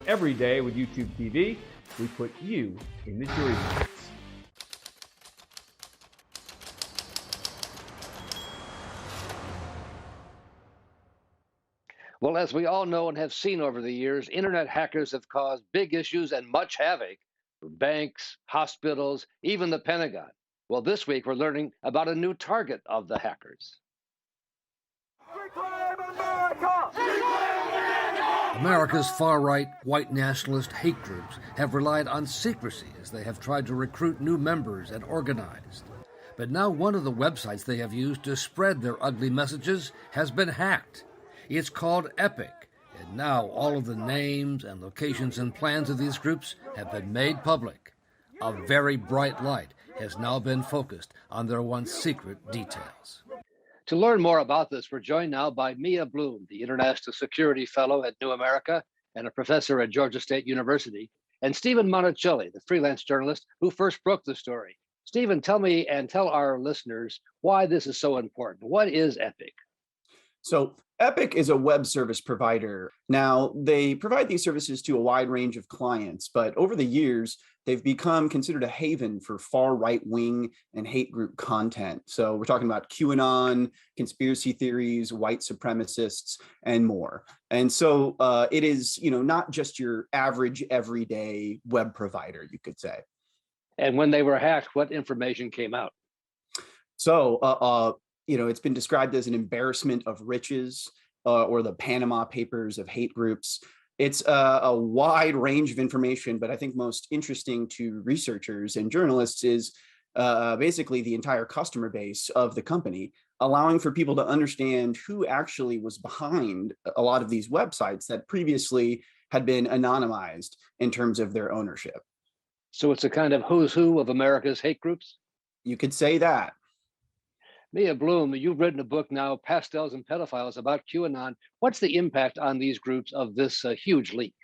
Every day with YouTube TV, we put you in the jury box. Well, as we all know and have seen over the years, internet hackers have caused big issues and much havoc for banks, hospitals, even the Pentagon. Well, this week we're learning about a new target of the hackers. America's far-right, white nationalist hate groups have relied on secrecy as they have tried to recruit new members and organize. But now one of the websites they have used to spread their ugly messages has been hacked. It's called Epic, and now all of the names and locations and plans of these groups have been made public. A very bright light has now been focused on their once secret details. To learn more about this, we're joined now by Mia Bloom, the International Security Fellow at New America and a professor at Georgia State University, and Stephen Monacelli, the freelance journalist who first broke the story. Stephen, tell me and tell our listeners why this is so important. What is Epic? So Epic is a web service provider. Now, they provide these services to a wide range of clients, but over the years, they've become considered a haven for far right-wing and hate group content. So we're talking about QAnon, conspiracy theories, white supremacists, and more. And so it is, not just your average everyday web provider, you could say. And when they were hacked, what information came out? So, it's been described as an embarrassment of riches or the Panama Papers of hate groups. It's a wide range of information, but I think most interesting to researchers and journalists is basically the entire customer base of the company, allowing for people to understand who actually was behind a lot of these websites that previously had been anonymized in terms of their ownership. So it's a kind of who's who of America's hate groups? You could say that. Mia Bloom, you've written a book now, Pastels and Pedophiles, about QAnon. What's the impact on these groups of this huge leak?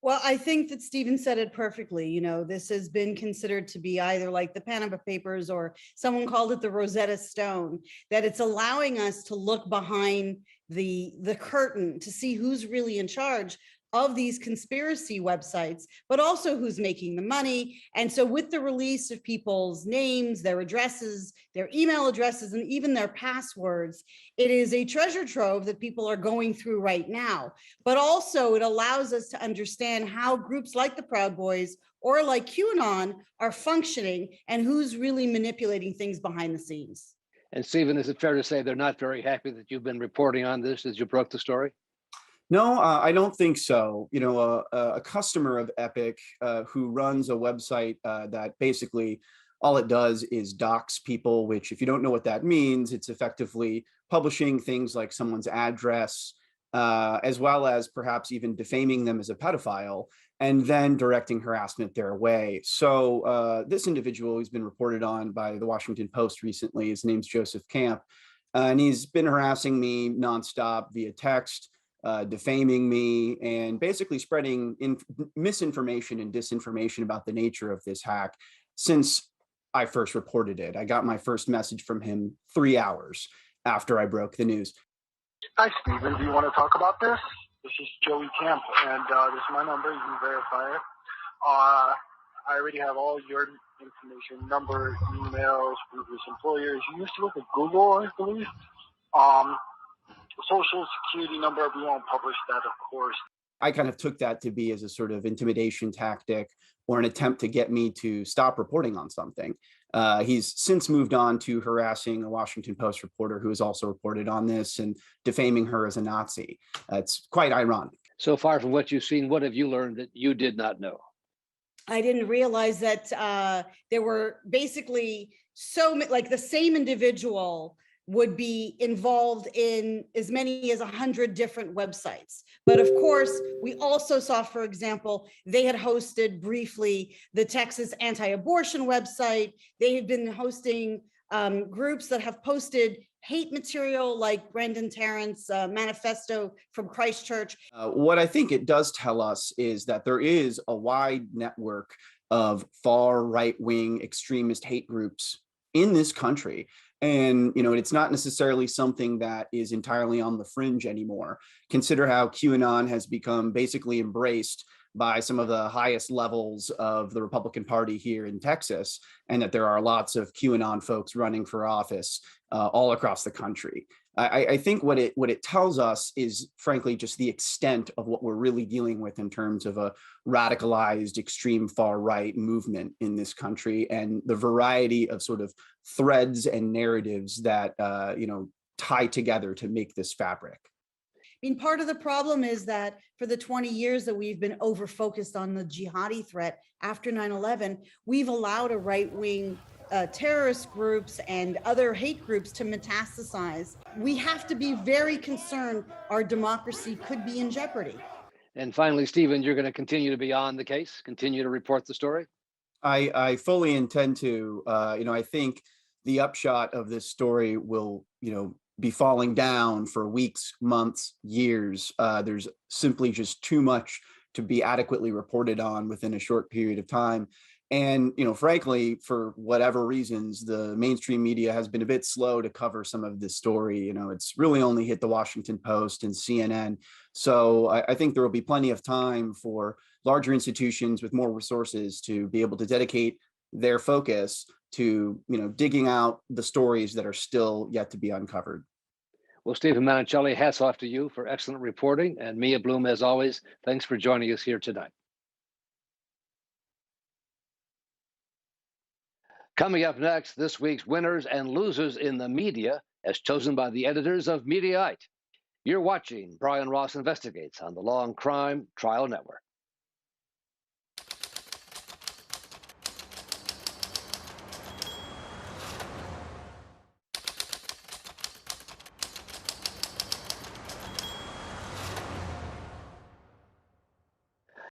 Well, I think that Stephen said it perfectly. This has been considered to be either like the Panama Papers or someone called it the Rosetta Stone, that it's allowing us to look behind the curtain to see who's really in charge of these conspiracy websites, but also who's making the money. And so with the release of people's names, their addresses, their email addresses, and even their passwords, it is a treasure trove that people are going through right now. But also it allows us to understand how groups like the Proud Boys or like QAnon are functioning and who's really manipulating things behind the scenes. And Stephen, is it fair to say they're not very happy that you've been reporting on this as you broke the story? No, I don't think so. A customer of Epic who runs a website that basically all it does is dox people, which if you don't know what that means, it's effectively publishing things like someone's address, as well as perhaps even defaming them as a pedophile, and then directing harassment their way. So this individual who's been reported on by the Washington Post recently, his name's JoeyCamp, and he's been harassing me nonstop via text, defaming me, and basically spreading misinformation and disinformation about the nature of this hack since I first reported it. I got my first message from him 3 hours after I broke the news. Hi, Stephen. Do you want to talk about this? This is Joey Camp, and this is my number. You can verify it. I already have all your information, number, emails, previous employers. You used to work at Google, I believe. Social security number, we won't publish that, of course. I kind of took that to be as a sort of intimidation tactic or an attempt to get me to stop reporting on something. He's since moved on to harassing a Washington Post reporter who has also reported on this and defaming her as a Nazi. It's quite ironic. So far from what you've seen, what have you learned that you did not know? I didn't realize that there were basically the same individual would be involved in as many as 100 different websites. But of course, we also saw, for example, they had hosted briefly the Texas anti-abortion website. They have been hosting groups that have posted hate material like Brendan Tarrant's manifesto from Christchurch. What I think it does tell us is that there is a wide network of far right-wing extremist hate groups in this country. And, it's not necessarily something that is entirely on the fringe anymore. Consider how QAnon has become basically embraced by some of the highest levels of the Republican Party here in Texas, and that there are lots of QAnon folks running for office all across the country. I think what it tells us is, frankly, just the extent of what we're really dealing with in terms of a radicalized extreme far right movement in this country, and the variety of sort of threads and narratives that tie together to make this fabric. I mean, part of the problem is that for the 20 years that we've been over focused on the jihadi threat after 9/11, we've allowed a right-wing terrorist groups and other hate groups to metastasize. We have to be very concerned our democracy could be in jeopardy. And finally, Stephen, you're going to continue to be on the case, continue to report the story? I fully intend to. I think the upshot of this story will, be falling down for weeks, months, years. There's simply just too much to be adequately reported on within a short period of time. And, frankly, for whatever reasons, the mainstream media has been a bit slow to cover some of this story. It's really only hit the Washington Post and CNN. So I think there will be plenty of time for larger institutions with more resources to be able to dedicate their focus to, digging out the stories that are still yet to be uncovered. Well, Stephen Monacelli, hats off to you for excellent reporting. And Mia Bloom, as always, thanks for joining us here tonight. Coming up next, this week's winners and losers in the media, as chosen by the editors of Mediaite. You're watching Brian Ross Investigates on the Law and Crime Trial Network.